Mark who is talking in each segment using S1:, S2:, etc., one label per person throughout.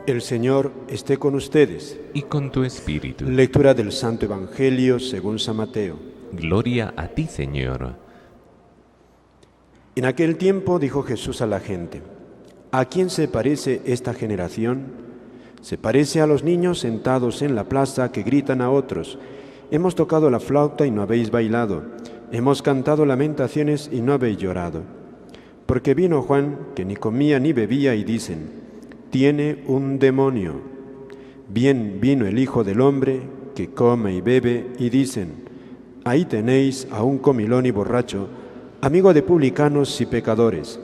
S1: El Señor esté con ustedes.
S2: Y con tu espíritu.
S1: Lectura del Santo Evangelio según San Mateo.
S2: Gloria a ti, Señor.
S1: En aquel tiempo dijo Jesús a la gente: ¿A quién se parece esta generación? Se parece a los niños sentados en la plaza que gritan a otros: hemos tocado la flauta y no habéis bailado, hemos cantado lamentaciones y no habéis llorado. Porque vino Juan, que ni comía ni bebía, y dicen: tiene un demonio. Bien vino el Hijo del Hombre, que come y bebe, y dicen: ahí tenéis a un comilón y borracho, amigo de publicanos y pecadores.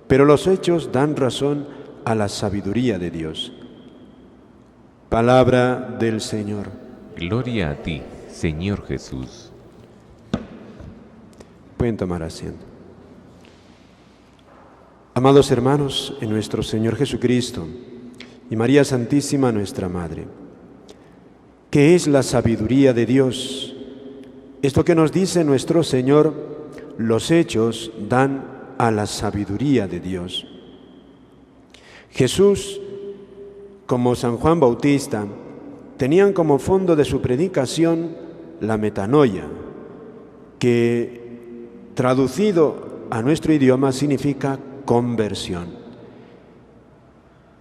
S1: Pero los hechos dan razón a la sabiduría de Dios. Palabra del Señor.
S2: Gloria a ti, Señor Jesús.
S1: Pueden tomar asiento. Amados hermanos, en nuestro Señor Jesucristo y María Santísima, nuestra Madre, ¿qué es la sabiduría de Dios? Esto que nos dice nuestro Señor, los hechos dan a la sabiduría de Dios. Jesús, como San Juan Bautista, tenían como fondo de su predicación la metanoia, que traducido a nuestro idioma significa conversión.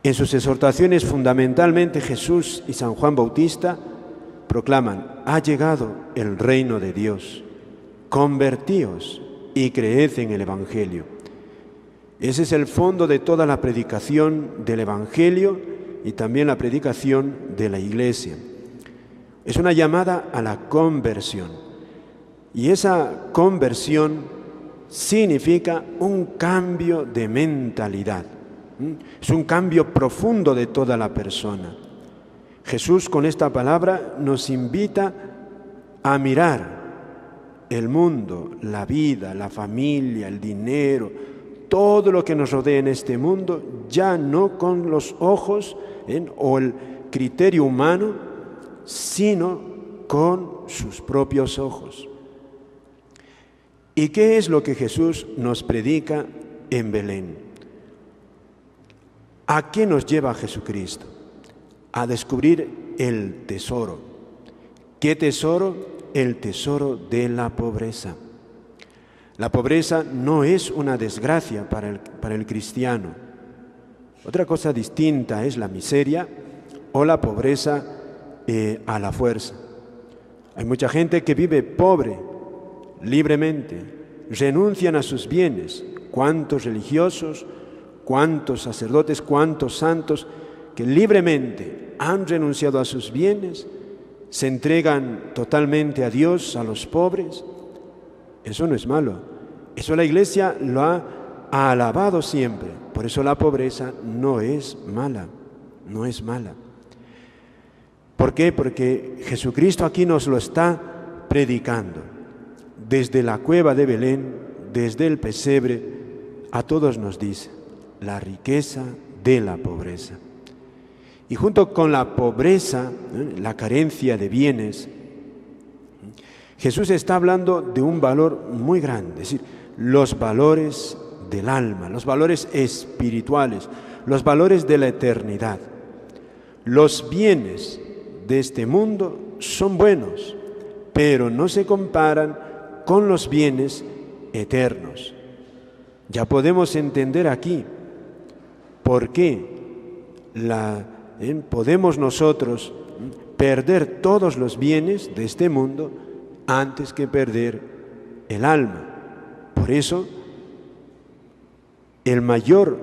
S1: En sus exhortaciones, fundamentalmente, Jesús y San Juan Bautista proclaman: ha llegado el reino de Dios, convertíos y creed en el Evangelio. Ese es el fondo de toda la predicación del Evangelio y también la predicación de la Iglesia. Es una llamada a la conversión. Y esa conversión significa un cambio de mentalidad. Es un cambio profundo de toda la persona. Jesús, con esta palabra, nos invita a mirar el mundo, la vida, la familia, el dinero, todo lo que nos rodea en este mundo, ya no con los ojos o el criterio humano, sino con sus propios ojos. ¿Y qué es lo que Jesús nos predica en Belén? ¿A qué nos lleva Jesucristo? A descubrir el tesoro. ¿Qué tesoro? El tesoro de la pobreza. La pobreza no es una desgracia para el cristiano. Otra cosa distinta es la miseria o la pobreza a la fuerza. Hay mucha gente que vive pobre, libremente, renuncian a sus bienes. ¿Cuántos religiosos, cuántos sacerdotes, cuántos santos que libremente han renunciado a sus bienes, se entregan totalmente a Dios, a los pobres? Eso no es malo. Eso la Iglesia lo ha alabado siempre. Por eso la pobreza no es mala, no es mala. ¿Por qué? Porque Jesucristo aquí nos lo está predicando. Desde la cueva de Belén, desde el pesebre, a todos nos dice la riqueza de la pobreza. Y junto con la pobreza, la carencia de bienes, Jesús está hablando de un valor muy grande, es decir, los valores del alma, los valores espirituales, los valores de la eternidad. Los bienes de este mundo son buenos, pero no se comparan con los bienes eternos. Ya podemos entender aquí por qué podemos nosotros perder todos los bienes de este mundo antes que perder el alma. Por eso, el mayor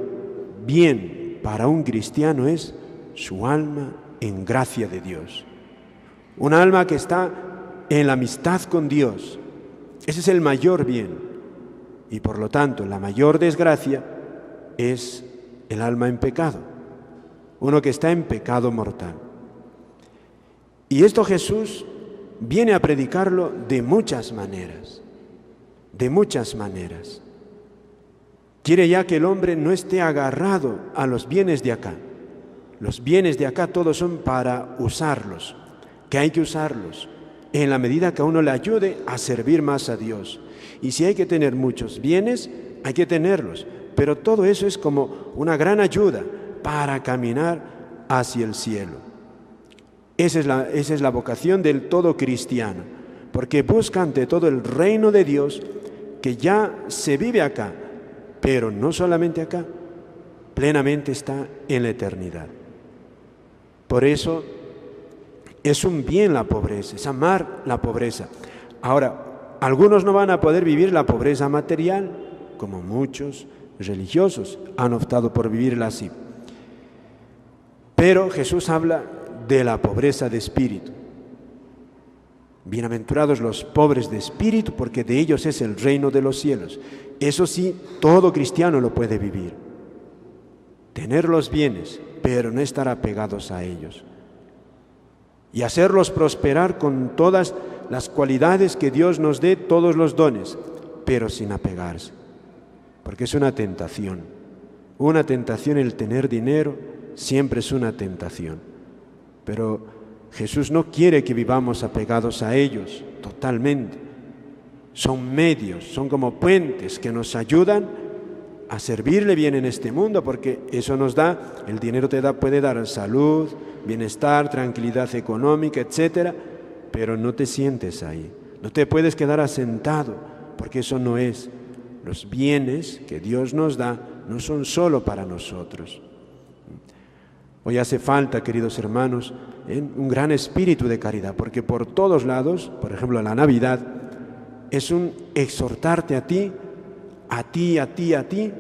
S1: bien para un cristiano es su alma en gracia de Dios. Un alma que está en la amistad con Dios. Ese es el mayor bien. Y por lo tanto, la mayor desgracia es el alma en pecado. Uno que está en pecado mortal. Y esto Jesús viene a predicarlo de muchas maneras. De muchas maneras. Quiere ya que el hombre no esté agarrado a los bienes de acá. Los bienes de acá todos son para usarlos, que hay que usarlos en la medida que a uno le ayude a servir más a Dios. Y si hay que tener muchos bienes, hay que tenerlos. Pero todo eso es como una gran ayuda para caminar hacia el cielo. Esa es la vocación del todo cristiano, porque busca ante todo el reino de Dios que ya se vive acá, pero no solamente acá, plenamente está en la eternidad. Por eso es un bien la pobreza, es amar la pobreza. Ahora, algunos no van a poder vivir la pobreza material, como muchos religiosos han optado por vivirla así. Pero Jesús habla de la pobreza de espíritu. Bienaventurados los pobres de espíritu, porque de ellos es el reino de los cielos. Eso sí, todo cristiano lo puede vivir. Tener los bienes, pero no estar apegados a ellos. Y hacerlos prosperar con todas las cualidades que Dios nos dé, todos los dones, pero sin apegarse. Porque es una tentación. Una tentación el tener dinero, siempre es una tentación. Pero Jesús no quiere que vivamos apegados a ellos totalmente. Son medios, son como puentes que nos ayudan a servirle bien en este mundo, porque eso nos da, el dinero puede dar salud, bienestar, tranquilidad económica, etcétera, pero no te sientes ahí, no te puedes quedar asentado, porque eso no es. Los bienes que Dios nos da no son solo para nosotros. Hoy hace falta, queridos hermanos, un gran espíritu de caridad, porque por todos lados, por ejemplo la Navidad, es un exhortarte a ti,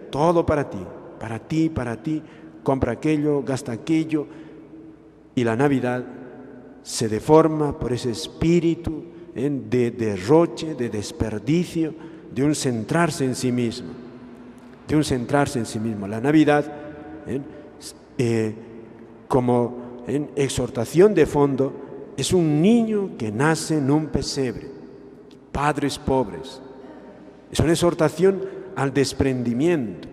S1: todo para ti, compra aquello, gasta aquello, y la Navidad se deforma por ese espíritu de derroche, de desperdicio, de un centrarse en sí mismo, La Navidad, como exhortación de fondo, es un niño que nace en un pesebre, padres pobres. Es una exhortación al desprendimiento,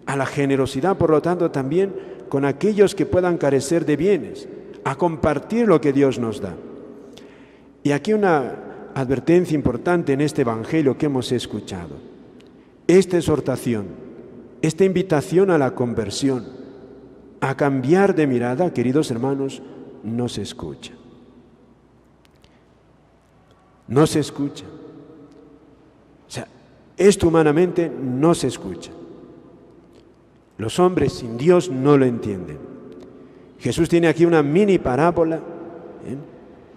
S1: a la generosidad, por lo tanto también con aquellos que puedan carecer de bienes, a compartir lo que Dios nos da. Y aquí una advertencia importante en este Evangelio que hemos escuchado. Esta exhortación, esta invitación a la conversión, a cambiar de mirada, queridos hermanos, no se escucha. No se escucha. O sea, esto humanamente no se escucha. Los hombres sin Dios no lo entienden. Jesús tiene aquí una mini parábola,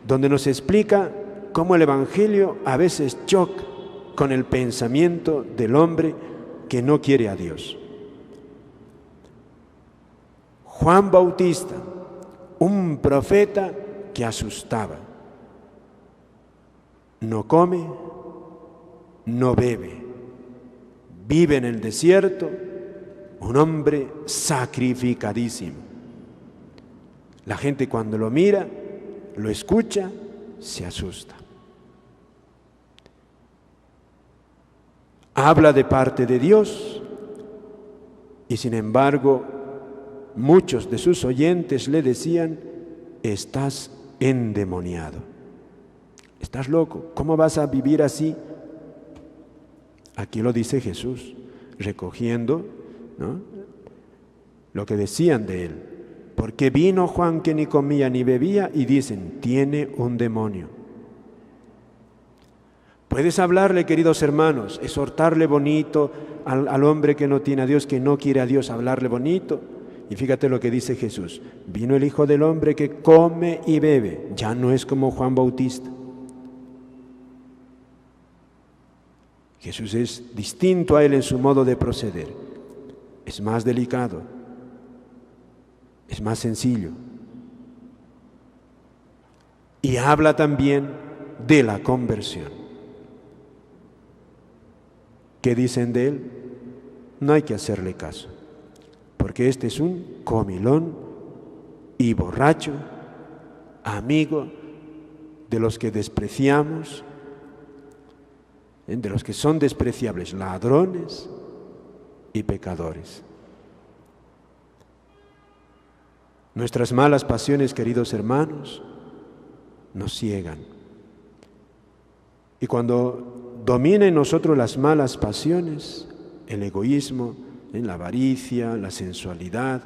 S1: donde nos explica cómo el Evangelio a veces choca con el pensamiento del hombre que no quiere a Dios. Juan Bautista, un profeta que asustaba. No come, no bebe, vive en el desierto, un hombre sacrificadísimo. La gente cuando lo mira, lo escucha, se asusta. Habla de parte de Dios y sin embargo muchos de sus oyentes le decían: estás endemoniado, estás loco, ¿cómo vas a vivir así? Aquí lo dice Jesús, recogiendo, ¿no?, lo que decían de él. Porque vino Juan que ni comía ni bebía y dicen: tiene un demonio. Puedes hablarle, queridos hermanos, exhortarle bonito al hombre que no tiene a Dios, que no quiere a Dios, hablarle bonito. Y fíjate lo que dice Jesús: vino el Hijo del Hombre que come y bebe. Ya no es como Juan Bautista. Jesús es distinto a él en su modo de proceder. Es más delicado, es más sencillo. Y habla también de la conversión. ¿Qué dicen de él? No hay que hacerle caso, porque este es un comilón y borracho, amigo de los que despreciamos, de los que son despreciables, ladrones y pecadores. Nuestras malas pasiones, queridos hermanos, nos ciegan. Y cuando domina en nosotros las malas pasiones, el egoísmo, la avaricia, la sensualidad,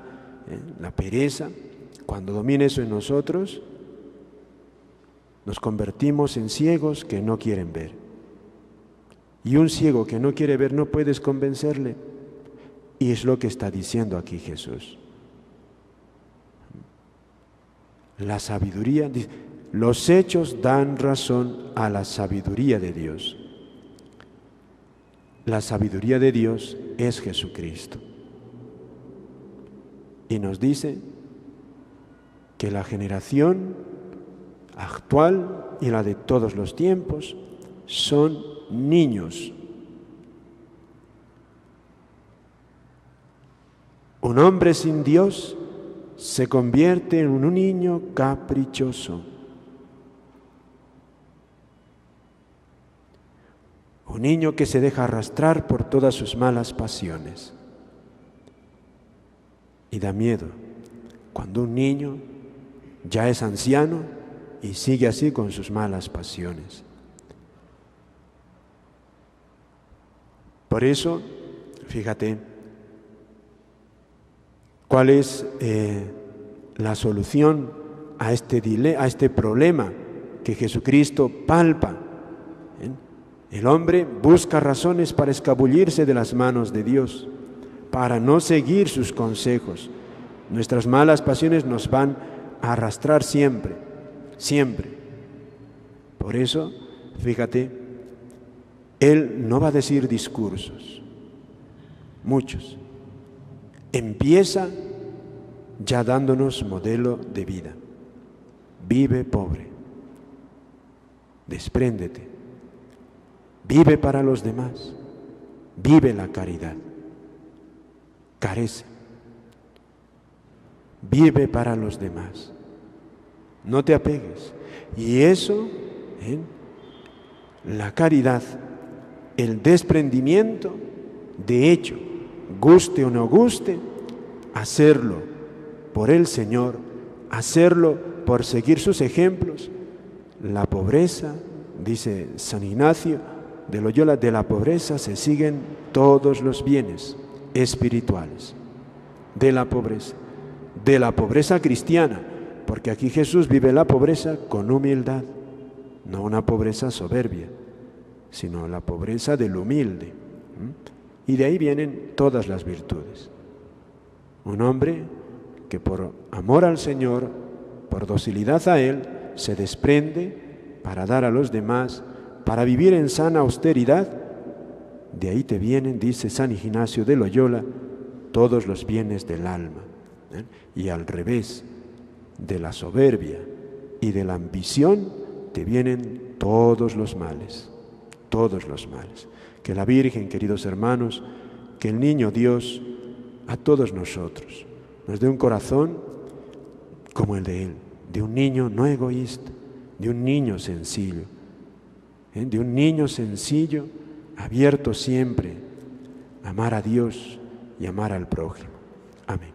S1: la pereza, Cuando domine eso en nosotros, nos convertimos en ciegos que no quieren ver. Y un ciego que no quiere ver no puedes convencerle. Y es lo que está diciendo aquí Jesús. La sabiduría, los hechos dan razón a la sabiduría de Dios. La sabiduría de Dios es Jesucristo. Y nos dice que la generación actual y la de todos los tiempos son niños. Un hombre sin Dios se convierte en un niño caprichoso. Un niño que se deja arrastrar por todas sus malas pasiones. Y da miedo cuando un niño ya es anciano y sigue así con sus malas pasiones. Por eso, fíjate, ¿cuál es la solución a este problema que Jesucristo palpa? El hombre busca razones para escabullirse de las manos de Dios, para no seguir sus consejos. Nuestras malas pasiones nos van a arrastrar siempre, siempre. Por eso, fíjate, Él no va a decir discursos, muchos. Empieza ya dándonos modelo de vida. Vive pobre, despréndete, vive para los demás, vive la caridad, carece, vive para los demás, no te apegues. Y eso, la caridad, el desprendimiento, de hecho, guste o no guste, hacerlo por el Señor, hacerlo por seguir sus ejemplos. La pobreza, dice San Ignacio de Loyola, de la pobreza se siguen todos los bienes espirituales. De la pobreza cristiana, porque aquí Jesús vive la pobreza con humildad, no una pobreza soberbia, sino la pobreza del humilde. Y de ahí vienen todas las virtudes. Un hombre que por amor al Señor, por docilidad a Él, se desprende para dar a los demás, para vivir en sana austeridad. De ahí te vienen, dice San Ignacio de Loyola, todos los bienes del alma. Y al revés, de la soberbia y de la ambición, te vienen todos los males, todos los males. Que la Virgen, queridos hermanos, que el Niño Dios, a todos nosotros, nos dé un corazón como el de Él, de un niño no egoísta, de un niño sencillo, de un niño sencillo, abierto siempre a amar a Dios y amar al prójimo. Amén.